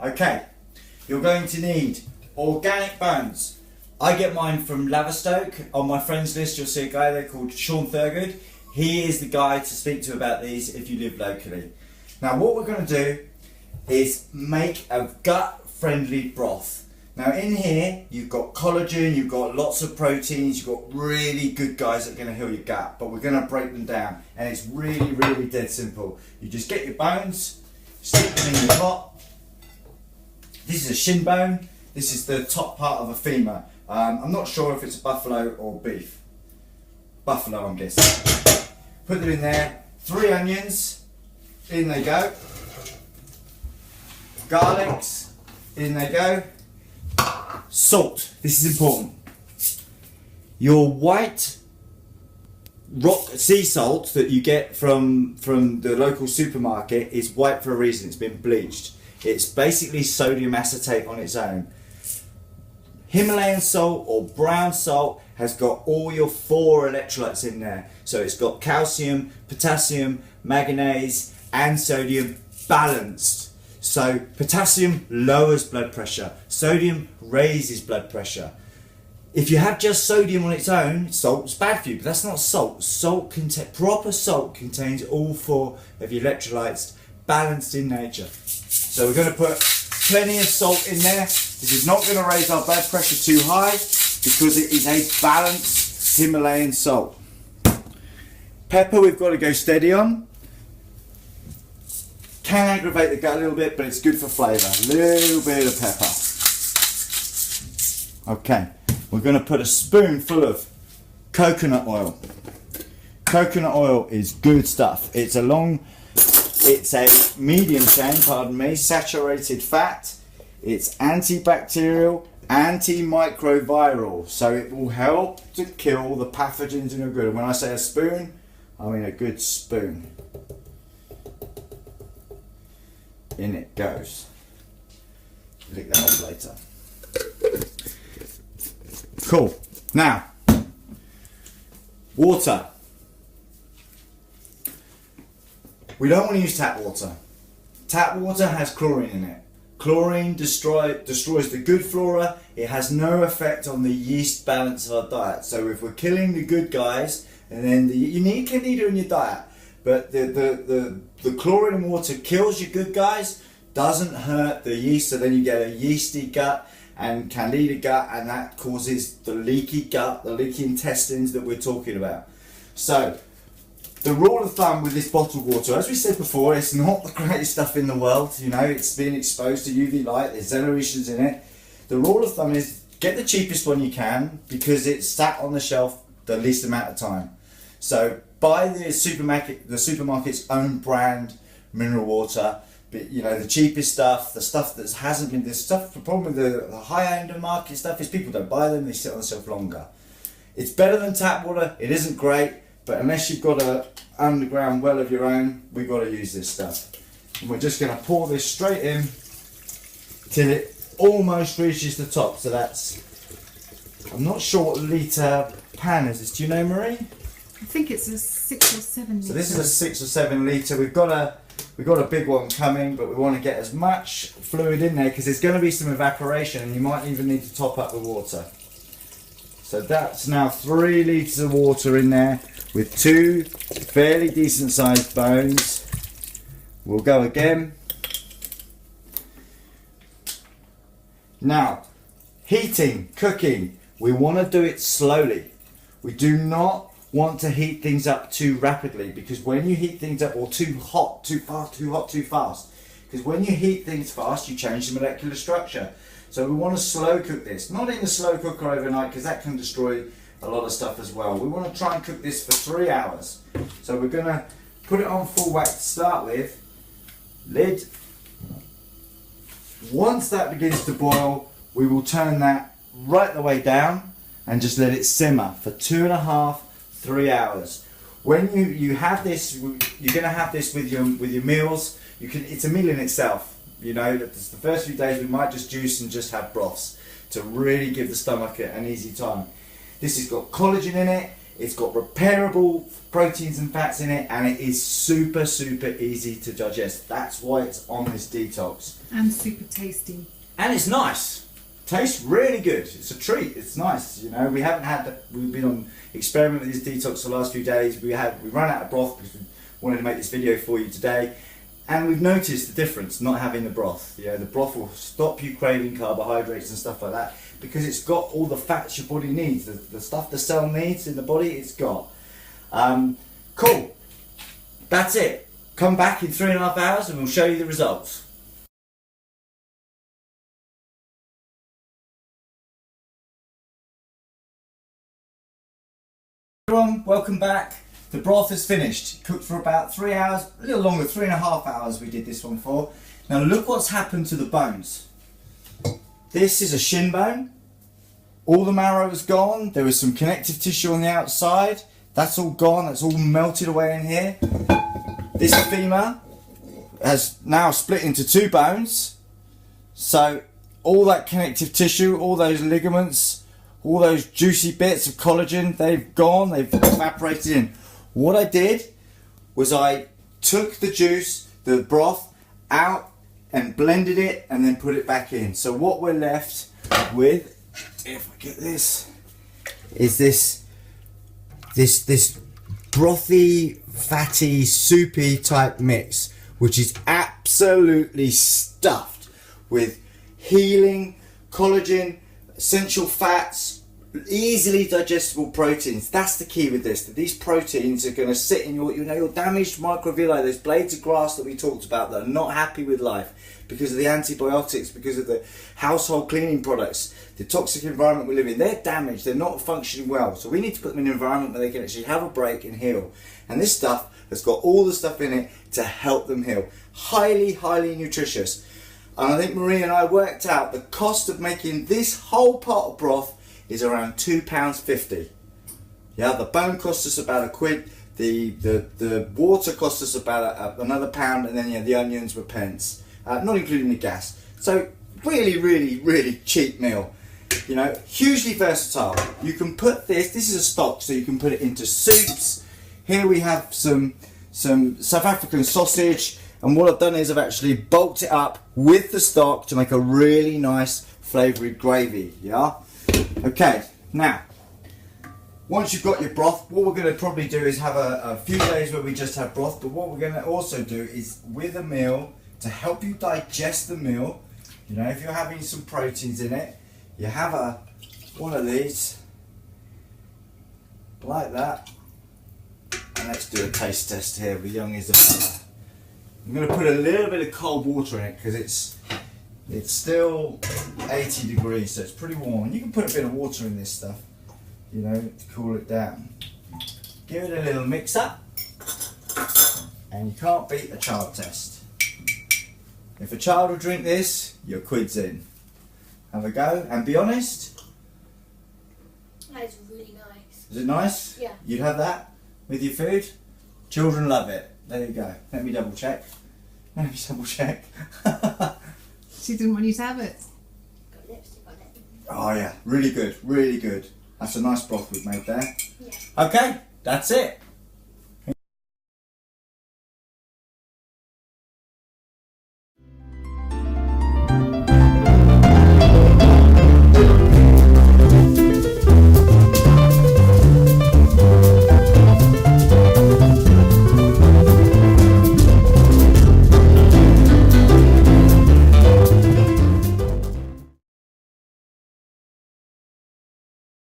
Okay, you're going to need organic bones. I get mine from Laverstoke. On my friends list you'll see a guy there called Sean Thurgood. He is the guy to speak to about these if you live locally. Now what we're going to do is make a gut friendly broth. Now in here you've got collagen, you've got lots of proteins, you've got really good guys that are going to heal your gut, but we're going to break them down and it's really dead simple. You just get your bones, stick them in your pot. This is a shin bone, this is the top part of a femur. I'm not sure if it's a buffalo or beef. Buffalo I'm guessing. Put them in there, 3 onions, in they go. Garlics, in they go. Salt, this is important. Your white rock sea salt that you get from the local supermarket is white for a reason, it's been bleached. It's basically sodium acetate on its own. Himalayan salt or brown salt has got all your 4 electrolytes in there. So it's got calcium, potassium, manganese and sodium balanced. So potassium lowers blood pressure, sodium raises blood pressure. If you have just sodium on its own, salt's bad for you, but that's not salt. Proper salt contains all 4 of your electrolytes balanced in nature. So we're going to put plenty of salt in there. This is not going to raise our blood pressure too high because it is a balanced Himalayan salt. Pepper we've got to go steady on. Can aggravate the gut a little bit, but it's good for flavour. A little bit of pepper. Okay, we're going to put a spoonful of coconut oil. Coconut oil is good stuff. It's a medium chain, pardon me, saturated fat. It's antibacterial, antimicrobial, so it will help to kill the pathogens in your gut. And when I say a spoon, I mean a good spoon. In it goes. Lick that off later. Cool. Now, water. We don't want to use tap water. Tap water has chlorine in it. Chlorine destroys the good flora. It has no effect on the yeast balance of our diet. So if we're killing the good guys, and then you need candida in your diet, but the chlorine in water kills your good guys, doesn't hurt the yeast, so then you get a yeasty gut and candida gut, and that causes the leaky gut, the leaky intestines that we're talking about. So the rule of thumb with this bottled water, as we said before, it's not the greatest stuff in the world. You know, it's been exposed to UV light, there's xenoisins in it. The rule of thumb is get the cheapest one you can because it's sat on the shelf the least amount of time. So buy the supermarket's own brand mineral water, but you know, the cheapest stuff, the stuff that hasn't been, the problem with the high end of market stuff is people don't buy them, they sit on the shelf longer. It's better than tap water, it isn't great, but unless you've got an underground well of your own, we've got to use this stuff. And we're just going to pour this straight in till it almost reaches the top. So that's, I'm not sure what litre pan is this. Do you know, Marie? I think it's a 6 or 7 litre. So this is a 6 or 7 litre. We've got a big one coming, but we want to get as much fluid in there because there's going to be some evaporation and you might even need to top up the water. So that's now 3 litres of water in there with 2 fairly decent sized bones. We'll go again. Now, heating, cooking, we want to do it slowly. We do not want to heat things up too rapidly because when you heat things up, or too hot, too fast, because when you heat things fast, you change the molecular structure. So we want to slow cook this, not in the slow cooker overnight because that can destroy a lot of stuff as well. We want to try and cook this for 3 hours. So we're going to put it on full whack to start with, lid. Once that begins to boil, we will turn that right the way down and just let it simmer for 2.5, 3 hours. When you have this, you're going to have this with your meals. It's a meal in itself. You know, the first few days we might just juice and just have broths to really give the stomach an easy time. This has got collagen in it. It's got repairable proteins and fats in it, and it is super easy to digest. That's why it's on this detox. And super tasty. And it's nice. Tastes really good. It's a treat. It's nice. You know, we've been on experiment with this detox for the last few days. We ran out of broth because we wanted to make this video for you today. And we've noticed the difference not having the broth. You know, the broth will stop you craving carbohydrates and stuff like that because it's got all the fats your body needs. The stuff the cell needs in the body, it's got. Cool. That's it. Come back in 3.5 hours and we'll show you the results. Everyone, welcome back. The broth is finished. Cooked for about 3 hours, a little longer, 3.5 hours we did this one for. Now look what's happened to the bones. This is a shin bone. All the marrow is gone. There was some connective tissue on the outside. That's all gone. That's all melted away in here. This femur has now split into 2 bones. So all that connective tissue, all those ligaments, all those juicy bits of collagen, they've gone. They've evaporated in. What I did was I took the juice, the broth, out and blended it and then put it back in. So what we're left with, if I get this, is this brothy, fatty, soupy type mix, which is absolutely stuffed with healing, collagen, essential fats, easily digestible proteins. That's the key with this, that these proteins are going to sit in your damaged microvilli, those blades of grass that we talked about that are not happy with life because of the antibiotics, because of the household cleaning products, the toxic environment we live in. They're damaged, they're not functioning well, so we need to put them in an environment where they can actually have a break and heal. And this stuff has got all the stuff in it to help them heal. Highly nutritious. And I think Marie and I worked out the cost of making this whole pot of broth is around £2.50. Yeah, the bone cost us about £1. The water cost us about another £1, and then the onions were pence, not including the gas. So really cheap meal. You know, hugely versatile. You can put this is a stock, so you can put it into soups. Here we have some South African sausage, and what I've done is I've actually bulked it up with the stock to make a really nice flavoured gravy. Yeah. Okay, now, once you've got your broth, what we're going to probably do is have a few days where we just have broth, but what we're going to also do is with a meal, to help you digest the meal, you know, if you're having some proteins in it, you have one of these, like that, and let's do a taste test here with young Isabella. I'm going to put a little bit of cold water in it because it's still 80 degrees, so it's pretty warm. You can put a bit of water in this stuff, you know, to cool it down. Give it a little mix up, and you can't beat a child test. If a child will drink this, your quid's in. Have a go, and be honest. That is really nice. Is it nice? Yeah. You'd have that with your food? Children love it. There you go. Let me double check. She didn't want you to have it. Got lipstick on it. Oh yeah, really good. That's a nice broth we've made there. Yeah. Okay, that's it.